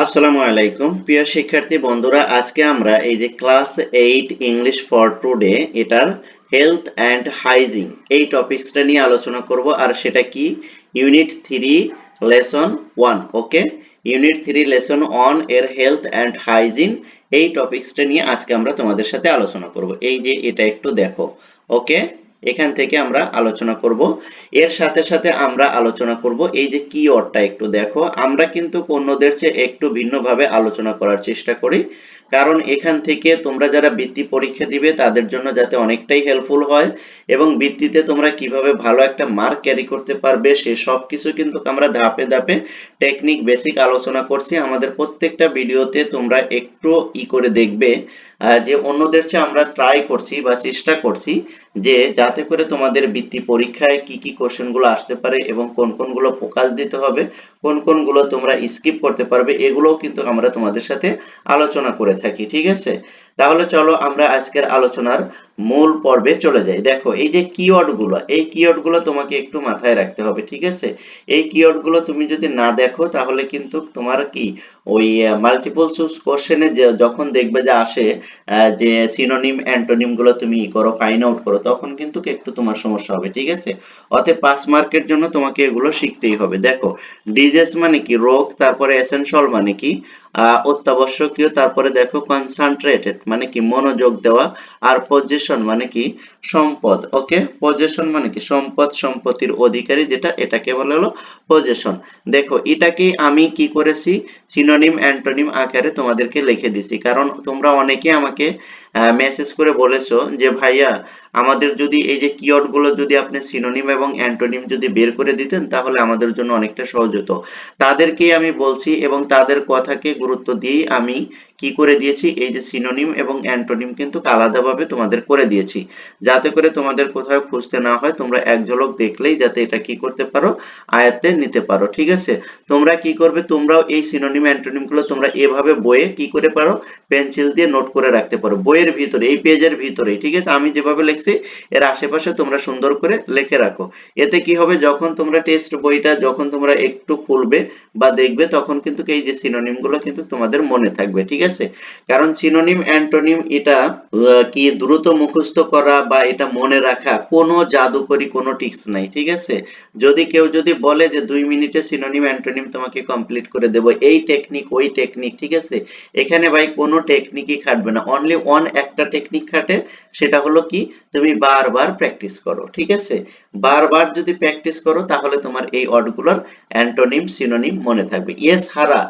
আসসালামু আলাইকুম প্রিয় শিক্ষার্থী বন্ধুরা, আজকে আমরা এই যে ক্লাস 8 ইংলিশ ফর টুডে এটার হেলথ অ্যান্ড হাইজিন এই টপিকসটা নিয়ে আলোচনা করব। আর সেটা কি? Unit 3 lesson 1। ওকে, ইউনিট 3 লেসন 1 এর হেলথ অ্যান্ড হাইজিন এই টপিকসটা নিয়ে আজকে আমরা তোমাদের সাথে আলোচনা করব। এই যে এটা একটু দেখো। ওকে, এখান থেকে আমরা আলোচনা করব। এর সাথে সাথে আমরা আলোচনা করব এই যে কিওয়ার্ডটা একটু দেখো। আমরা কিন্তু অন্যদের চেয়ে একটু ভিন্নভাবে আলোচনা করার চেষ্টা করি, কারণ এখান থেকে তোমরা যারা বৃত্তি পরীক্ষা দিবে তাদের জন্য যাতে অনেকটাই হেল্পফুল হয় এবং বৃত্তিতে তোমরা কিভাবে ভালো একটা মার্ক ক্যারি করতে পারবে সে সব কিছু কিন্তু আমরা ধাপে ধাপে টেকনিক বেসিক আলোচনা করছি। আমাদের প্রত্যেকটা ভিডিওতে তোমরা একটু করে দেখবে যে অন্যদের চেয়ে আমরা ট্রাই করছি বা চেষ্টা করছি যে যাতে করে তোমাদের বৃত্তি পরীক্ষায় কি কি কোশ্চেনগুলো আসতে পারে এবং কোন কোনগুলো ফোকাস দিতে হবে, কোন কোনগুলো তোমরা স্কিপ করতে পারবে, এগুলোও কিন্তু আমরা তোমাদের সাথে আলোচনা করে থাকি। ঠিক আছে, তাহলে চলো আমরা আজকের আলোচনার মূল পর্বে চলে যাই। দেখো এই যে কিওয়ার্ডগুলো, এই কিওয়ার্ডগুলো তোমাকে একটু মাথায় রাখতে হবে। ঠিক আছে, এই কিওয়ার্ডগুলো তুমি যদি না দেখো তাহলে কিন্তু তোমার কি ওই মাল্টিপল চুজ কোশ্চেনে যখন দেখবে যে আসে যে সিনোনিম অ্যান্টোনিম গুলো তুমি করো, ফাইন্ড আউট করো, তখন কিন্তু একটু তোমার সমস্যা হবে। ঠিক আছে, অতএব 5 মার্কের জন্য তোমাকে এগুলো শিখতেই হবে। দেখো, ডিজিজ মানে কি? রোগ। তারপরে এসেনশিয়াল মানে কি? অত্যাবশ্যকীয়। তারপরে দেখো কনসেন্ট্রেটেড মানে কি? মনোযোগ দেওয়া। আর পজেশন মানে কি? সম্পদ। ওকে, পজেশন মানে কি? সম্পদ, সম্পত্তির অধিকারী যেটা, এটাকে বলা হলো পজেশন। দেখো এটাকে আমি কি করেছি, সিনোনিম অ্যান্টোনিম আকারে তোমাদেরকে লিখে দিছি, কারণ তোমরা অনেকে আমাকে মেসেজ করে বলেছো যে ভাইয়া আমাদের যদি এই যে কিওয়ার্ড গুলো যদি আপনি সিনোনিম এবং অ্যান্টোনিম যদি বের করে দিতেন তাহলে আমাদের জন্য অনেকটা সহজ হতো। তাদেরকেই আমি বলছি এবং তাদের কথাকে গুরুত্ব দিয়েই আমি কি করে দিয়েছি, এই যে সিনোনিম এবং অ্যান্টোনিম কিন্তু আলাদাভাবে তোমাদের করে দিয়েছি, যাতে করে তোমাদের কোথাও খুঁজতে না হয়, তোমরা এক ঝলক দেখলেই যাতে এটা কি করতে পারো, আয়ত্তে নিতে পারো। ঠিক আছে, তোমরা কি করবে, তোমরাও এই সিনোনিম অ্যান্টোনিম গুলো তোমরা এভাবে বইয়ে কি করে পারো, পেন্সিল দিয়ে নোট করে রাখতে পারো বইয়ের ভিতরে, এই পেজের ভিতরেই। ঠিক আছে, আমি যেভাবে লিখছি এর আশেপাশে তোমরা সুন্দর করে লিখে রাখো। এতে কি হবে, যখন তোমরা টেস্ট বইটা যখন তোমরা একটু খুলবে বা দেখবে তখন কিন্তু এই যে সিনোনিম গুলো কিন্তু তোমাদের মনে থাকবে। ঠিক আছে, কারণ সিনোনিম অ্যান্টোনিম এটা কি দ্রুত মুখস্থ করা বা এটা মনে রাখা কোনো জাদুকরি কোনো টিপস নাই। ঠিক আছে, যদি কেউ যদি বলে যে 2 মিনিটে সিনোনিম অ্যান্টোনিম তোমাকে কমপ্লিট করে দেবো, এই টেকনিক ওই টেকনিক, ঠিক আছে, এখানে ভাই কোনো টেকনিকই খাটবে না, অনলি ওয়ান একটা টেকনিক খাটে, সেটা হলো কি, তুমি বারবার প্র্যাকটিস করো। ঠিক আছে, বারবার যদি প্র্যাকটিস করো তাহলে তোমার এই ওয়ার্ডগুলোর অ্যান্টোনিম সিনোনিম মনে থাকবে। এস হারা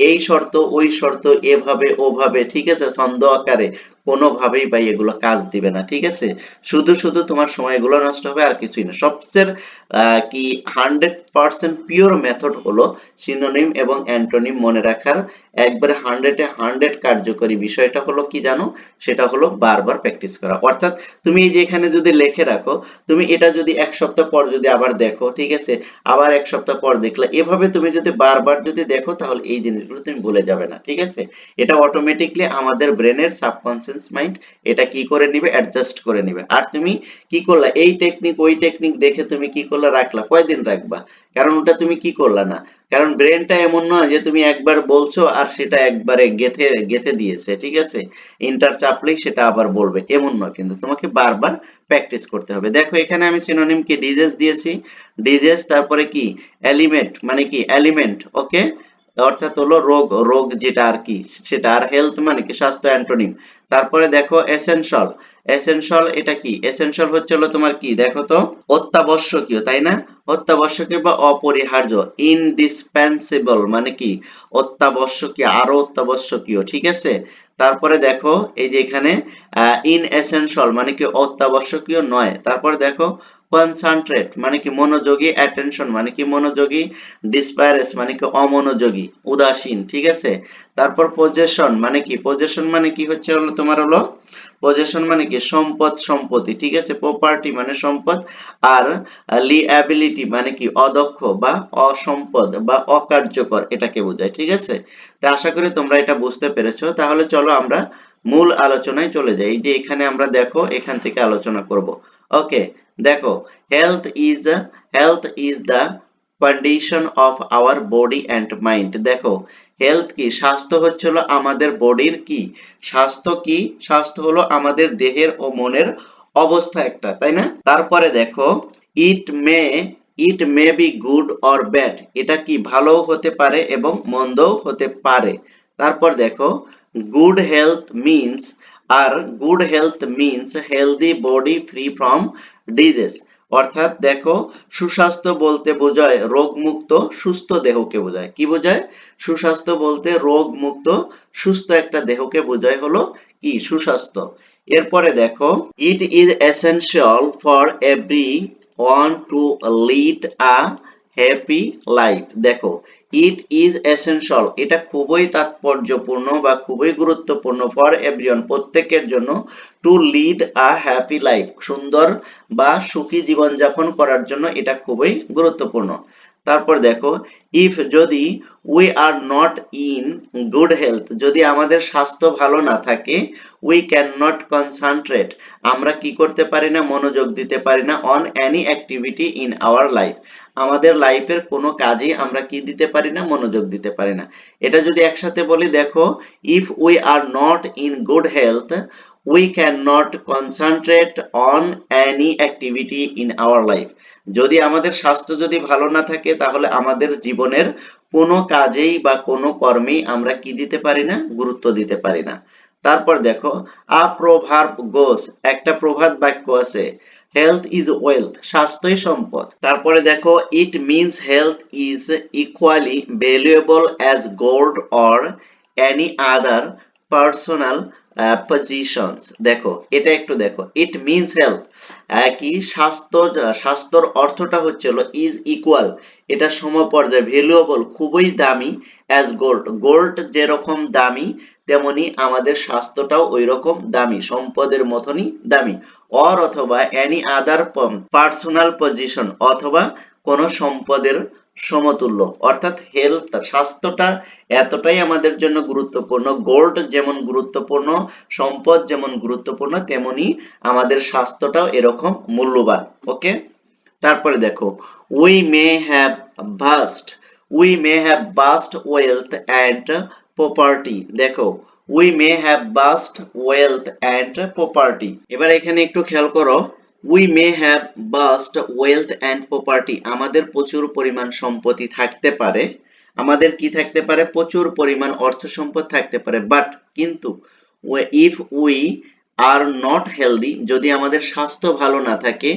এই শর্ত ওই শর্ত এভাবে ওভাবে, ঠিক আছে, ছন্দ আকারে কোনোভাবেই ভাই এগুলো কাজ দিবে না। ঠিক আছে, শুধু শুধু তোমার সময়গুলো নষ্ট হবে আর কিছুই না। সবচেয়ে কি 100% পিওর মেথড হলো সিনোনিম এবং অ্যান্টোনিম মনে রাখার একবারে 100-এ 100 কার্যকরী বিষয়টা হলো কি জানো, সেটা হলো বারবার প্র্যাকটিস করা। অর্থাৎ তুমি এই যে এখানে যদি লিখে রাখো, তুমি এটা যদি 1 সপ্তাহ পর যদি আবার দেখো, ঠিক আছে, আবার 1 সপ্তাহ পর দেখলে, এভাবে তুমি যদি বারবার যদি দেখো তাহলে এই জিনিসগুলো তুমি ভুলে যাবে না। ঠিক আছে, এটা অটোমেটিকলি আমাদের ব্রেনের সাবকনসিয়াস মাইন্ড এটা কি করে নিবে, অ্যাডজাস্ট করে নিবে। আর তুমি কি করলা, এই টেকনিক ওই টেকনিক দেখে তুমি কি করলা, রাখলা, কয়দিন রাখবা? কারণ ওটা তুমি কি করলা না, কারণ ব্রেনটা এমন নয় যে তুমি একবার বলছো আর সেটা একবারে গেথে গেথে দিয়েছে। ঠিক আছে, ইন্টার চাপলেই সেটা আবার বলবে এমন নয়, কিন্তু তোমাকে বারবার প্র্যাকটিস করতে হবে। দেখো এখানে আমি সিনোনিম কি ডিজেস দিয়েছি, ডিজেস, তারপরে কি এলিমেন্ট মানে কি এলিমেন্ট। ওকে, অর্থাৎ হলো রোগ, রোগ যেটা আর কি সেটা। আর হেলথ মানে কি স্বাস্থ্য, অ্যান্টোনিম। তারপরে দেখো এসেনশিয়াল, এসেনশিয়াল এটা কি, এসেনশিয়াল হচ্ছে হলো তোমার কি, দেখো তো, অত্যাবশ্যকীয়, তাই না? অত্যাবশ্যকীয় বা অপরিহার্য, ইনডিসপেন্সিবল মানে কি অত্যাবশ্যকীয়, আরো অত্যাবশ্যকীয়। ঠিক আছে, তারপরে দেখো এই যে এখানে ইনএসেনশিয়াল মানে কি অত্যাবশ্যকীয় নয়। তারপরে দেখো কনসেন্ট্রেট মানে কি মনোযোগী, অ্যাটেনশন মানে কি মনোযোগী, ডিসপারেস মানে কি অমনোযোগী, উদাসীন। ঠিক আছে, তারপর পজেশন মানে কি, পজেশন মানে কি হচ্ছে হলো তোমার হলো, পজেশন মানে কি সম্পদ, সম্পত্তি। ঠিক আছে, প্রপার্টি মানে সম্পদ। আর লিএবিলিটি মানে কি অদক্ষ বা অসম্পদ বা অকার্যকর, এটাকে বোঝায়। ঠিক আছে, তো আশা করি তোমরা এটা বুঝতে পেরেছো। তাহলে চলো আমরা মূল আলোচনায় চলে যাই। এই যে এখানে আমরা দেখো এখান থেকে আলোচনা করব। ওকে, দেখো, health is health is the condition of our body and mind. দেখো, হেলথ কি? স্বাস্থ্য হচ্ছে হলো আমাদের বডির কি? স্বাস্থ্য কি? স্বাস্থ্য হলো আমাদের দেহের ও মনের অবস্থা একটা, তাই না? তারপরে দেখো it may it may be good or bad, এটা কি? ভালোও হতে পারে এবং মন্দও হতে পারে। তারপর দেখো good health means good health means healthy body free from disease. অর্থাৎ দেখো সুস্বাস্থ্য বলতে বোঝায় রোগমুক্ত সুস্থ দেহকে বোঝায়। কি বোঝায়? সুস্বাস্থ্য বলতে রোগমুক্ত সুস্থ একটা দেহকে বোঝায় হলো কি? সুস্বাস্থ্য। এরপরে দেখো it is essential for every one to lead a happy life. দেখো ইট ইজ এসেনশিয়াল, এটা খুবই তাৎপর্যপূর্ণ বা খুবই গুরুত্বপূর্ণ ফর এভরিওয়ান, প্রত্যেকের জন্য, to lead a happy life, সুন্দর বা সুখী জীবনযাপন করার জন্য এটা খুবই গুরুত্বপূর্ণ। তারপর দেখো ইফ যদি we are not in good health, যদি আমাদের স্বাস্থ্য ভালো না থাকে, উই ক্যান নট কনসেন্ট্রেট, আমরা কি করতে পারি না? মনোযোগ দিতে পারি না, on any activity in our life, আমাদের লাইফের কোনো কাজে আমরা কি দিতে পারি না? মনোযোগ দিতে পারি না। এটা যদি একসাথে বলি দেখো if we are not in good health we can not concentrate on any activity in our life, যদি আমাদের স্বাস্থ্য যদি ভালো না থাকে তাহলে আমাদের জীবনের কোনো কাজেই বা কোনো কর্মেই আমরা কি দিতে পারি না? গুরুত্ব দিতে পারি না। তারপর দেখো আ প্রভার্ব গোস, একটা প্রবাদ বাক্য আছে, হেলথ ইজ ওয়েলথ, স্বাস্থ্যই সম্পদ। তারপরে দেখো it means health is equally valuable as gold or any other personal positions. দেখো এটা একটু দেখো, ইট মিনস হেলথ কি? স্বাস্থ্যর অর্থটা হচ্ছে হলো ইজ ইকুয়াল, এটা সমপর্যায়, ভ্যালুয়েবল খুবই দামি, অ্যাজ গোল্ড, গোল্ড যেরকম দামি তেমনি আমাদের স্বাস্থ্যটাও ওই রকম দামি, সম্পদের মতনই দামি। অর অথবা এনি আদার পার্সোনাল পজিশন, অথবা কোন সম্পদের সমতুল্য। অর্থাৎ হেলথ স্বাস্থ্যটা এতটাই আমাদের জন্য গুরুত্বপূর্ণ, গোল্ড যেমন গুরুত্বপূর্ণ, সম্পদ যেমন গুরুত্বপূর্ণ, তেমনি আমাদের স্বাস্থ্যটাও এরকম মূল্যবান। ওকে। তারপরে দেখো we may have vast we may have vast wealth and property. দেখো we may have vast wealth and property, এবার এখানে একটু খেয়াল করো, we may have vast wealth and property, আমাদের প্রচুর পরিমাণ সম্পত্তি থাকতে পারে, আমাদের কি থাকতে পারে? প্রচুর পরিমাণ অর্থ সম্পদ থাকতে পারে, বাট কিন্তু if we are not healthy, যদি আমাদের স্বাস্থ্য ভালো না থাকে,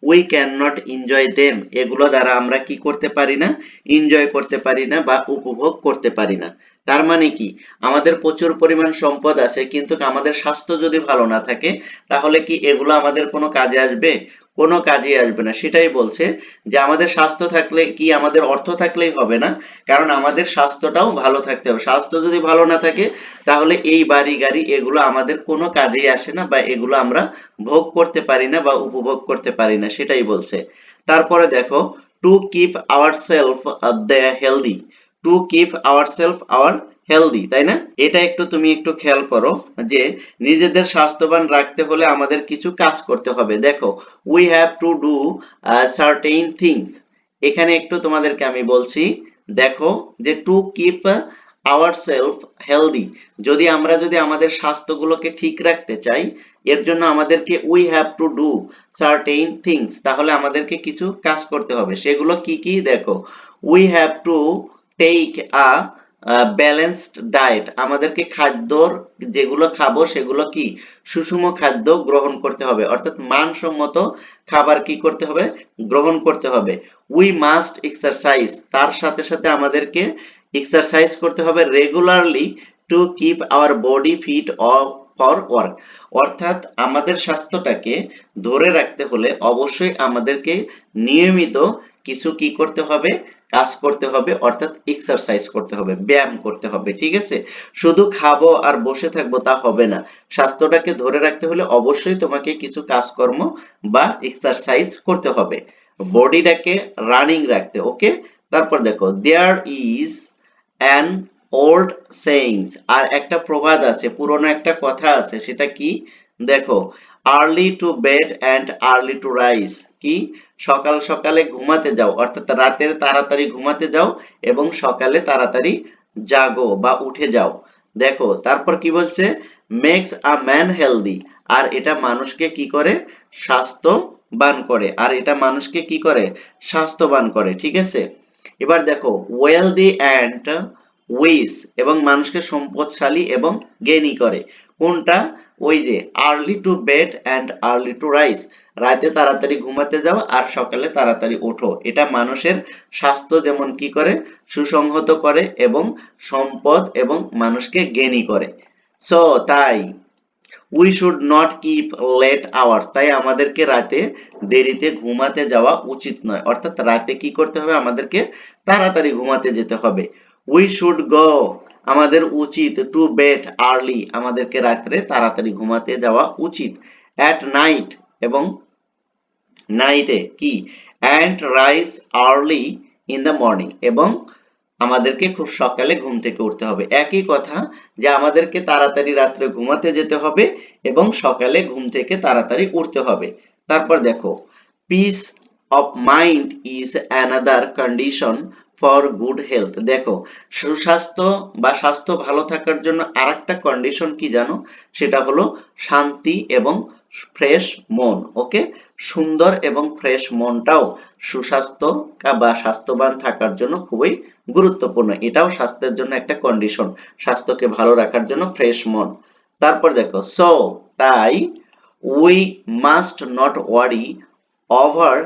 we can not enjoy them, এগুলো দ্বারা আমরা কি করতে পারি না? এনজয় করতে পারি না বা উপভোগ করতে পারি না। তার মানে কি? আমাদের প্রচুর পরিমাণ সম্পদ আছে কিন্তু আমাদের স্বাস্থ্য যদি ভালো না থাকে তাহলে কি এগুলো আমাদের কোনো কাজে আসবে? কোনো কাজে আসবে না। সেটাই বলছে যে আমাদের স্বাস্থ্য থাকলে কি আমাদের অর্থ থাকলেই হবে না, কারণ আমাদের স্বাস্থ্যটাও ভালো থাকতে হবে। স্বাস্থ্য যদি ভালো না থাকে তাহলে এই বাড়ি গাড়ি এগুলো আমাদের কোনো কাজেই আসে না বা এগুলো আমরা ভোগ করতে পারি না বা উপভোগ করতে পারি না, সেটাই বলছে। তারপরে দেখো to keep our self healthy, to keep our self our healthy, তাই না? এটা একটু তুমি একটু খেয়াল করো যে নিজেদের স্বাস্থ্যবান রাখতে হলে আমাদের কিছু কাজ করতে হবে। দেখো we have to do certain things, এখানে একটু তোমাদেরকে আমি বলছি, দেখো যে two keep our self healthy, যদি আমাদের স্বাস্থ্যগুলোকে ঠিক রাখতে চাই এর জন্য আমাদেরকে we have to do certain things, তাহলে আমাদেরকে কিছু কাজ করতে হবে। সেগুলো কি কি? দেখো we have to take a balanced diet, আমাদেরকে খাদ্যর যেগুলো খাবো সেগুলো কি? সুষম খাদ্য গ্রহণ করতে হবে, অর্থাৎ মানসম্মত খাবার কি করতে হবে? গ্রহণ করতে হবে। উই মাস্ট এক্সারসাইজ, তার সাথে সাথে আমাদেরকে এক্সারসাইজ করতে হবে regularly to keep our body fit for work, অর্থাৎ আমাদের স্বাস্থ্যটাকে ধরে রাখতে হলে অবশ্যই আমাদেরকে নিয়মিত কিছু কি করতে হবে? কাজ করতে হবে, অর্থাৎ এক্সারসাইজ করতে হবে, ব্যায়াম করতে হবে। ঠিক আছে? শুধু খাবো আর বসে থাকবো তা হবে না, স্বাস্থ্যটাকে ধরে রাখতে হলে অবশ্যই তোমাকে কিছু কাজকর্ম বা এক্সারসাইজ করতে হবে, বডিটাকে রানিং রাখতে। ওকে। তারপর দেখো there is an old sayings, আর একটা প্রবাদ আছে, পুরনো একটা কথা আছে, সেটা কি? দেখো early to bed and early to rise, কি? সকাল সকালে ঘুমাতে যাও, অর্থাৎ রাতের তাড়াতাড়ি ঘুমাতে যাও এবং সকালে তাড়াতাড়ি জাগো বা উঠে যাও। দেখো তারপর কি বলছে, মেক্স আ ম্যান হেলদি, আর এটা মানুষকে কি করে, স্বাস্থ্যবান করে, আর এটা মানুষকে কি করে, স্বাস্থ্যবান করে, ঠিক আছে। এবার দেখো ওয়েলদি অ্যান্ড উইস, এবং মানুষকে সম্পদশালী এবং জ্ঞানী করে। কোনটা, ওই যে early to bed and early to rise, রাতে তাড়াতাড়ি ঘুমাতে যাও আর সকালে তাড়াতাড়ি ওঠো, এটা মানুষের স্বাস্থ্য যেমন কি করে, সুসংহত করে এবং সম্পদ এবং মানুষকে জ্ঞানী করে। সো তাই we should not keep late hours, তাই আমাদেরকে রাতে দেরিতে ঘুমাতে যাওয়া উচিত নয়, অর্থাৎ রাতে কি করতে হবে, আমাদেরকে তাড়াতাড়ি ঘুমাতে যেতে হবে। উই শুড গো, আমাদের উচিত, টু বেড আর্লি, আমাদেরকে রাত্রে তাড়াতাড়ি ঘুমাতে যাওয়া উচিত। অ্যাট নাইট, এবং নাইটে কি, and rise early in the morning, এবং আমাদেরকে খুব সকালে ঘুম থেকে উঠতে হবে। একই কথা, যে আমাদেরকে তাড়াতাড়ি রাত্রে ঘুমাতে যেতে হবে এবং সকালে ঘুম থেকে তাড়াতাড়ি উঠতে হবে। তারপর দেখো, piece of mind is another condition for good health. দেখো সুস্বাস্থ্য বা স্বাস্থ্য ভালো থাকার জন্য আরেকটা কন্ডিশন কি জানো, সেটা হলো শান্তি এবং ফ্রেশ মন। ওকে, সুন্দর এবং ফ্রেশ মনটাও সুস্বাস্থ্য বা স্বাস্থ্যবান থাকার জন্য খুবই গুরুত্বপূর্ণ, এটাও স্বাস্থ্যের জন্য একটা কন্ডিশন, স্বাস্থ্যকে ভালো রাখার জন্য ফ্রেশ মন। তারপর দেখো, সো তাই we must not worry over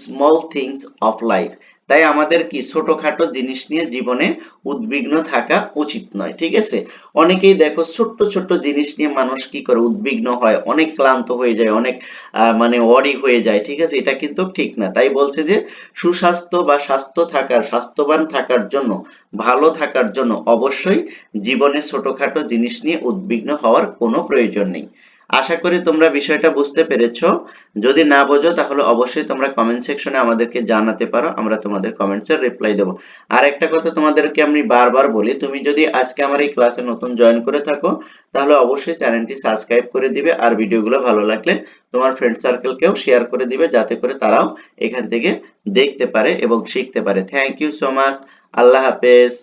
small things of life, তাই আমাদের কি ছোটখাটো জিনিস নিয়ে জীবনে উদ্বিগ্ন থাকা উচিত নয়, ঠিক আছে। অনেকেই দেখো ছোট্ট ছোট্ট জিনিস নিয়ে মানুষ কি করে, উদ্বিগ্ন হয়, অনেক ক্লান্ত হয়ে যায়, অনেক মানে ওয়ারি হয়ে যায়, ঠিক আছে, এটা কিন্তু ঠিক না। তাই বলছে যে সুস্বাস্থ্য বা স্বাস্থ্যবান থাকার জন্য, ভালো থাকার জন্য অবশ্যই জীবনে ছোটখাটো জিনিস নিয়ে উদ্বিগ্ন হওয়ার কোনো প্রয়োজন নেই। আশা করি তোমরা বিষয়টা বুঝতে পেরেছো। যদি না বোঝো তাহলে অবশ্যই তোমরা কমেন্ট সেকশনে আমাদেরকে জানাতে পারো, আমরা তোমাদের কমেন্টসের রিপ্লাই দেবো। আর একটা কথা তোমাদেরকে আমি বারবার বলি, তুমি যদি আজকে আমার এই ক্লাসে নতুন জয়েন করে থাকো তাহলে অবশ্যই চ্যানেলটি সাবস্ক্রাইব করে দিবে, আর ভিডিওগুলো ভালো লাগলে তোমার ফ্রেন্ড সার্কেলকেও শেয়ার করে দিবে, যাতে করে তারাও এখান থেকে দেখতে পারে এবং শিখতে পারে। Thank you so much. আল্লাহ হাফেজ।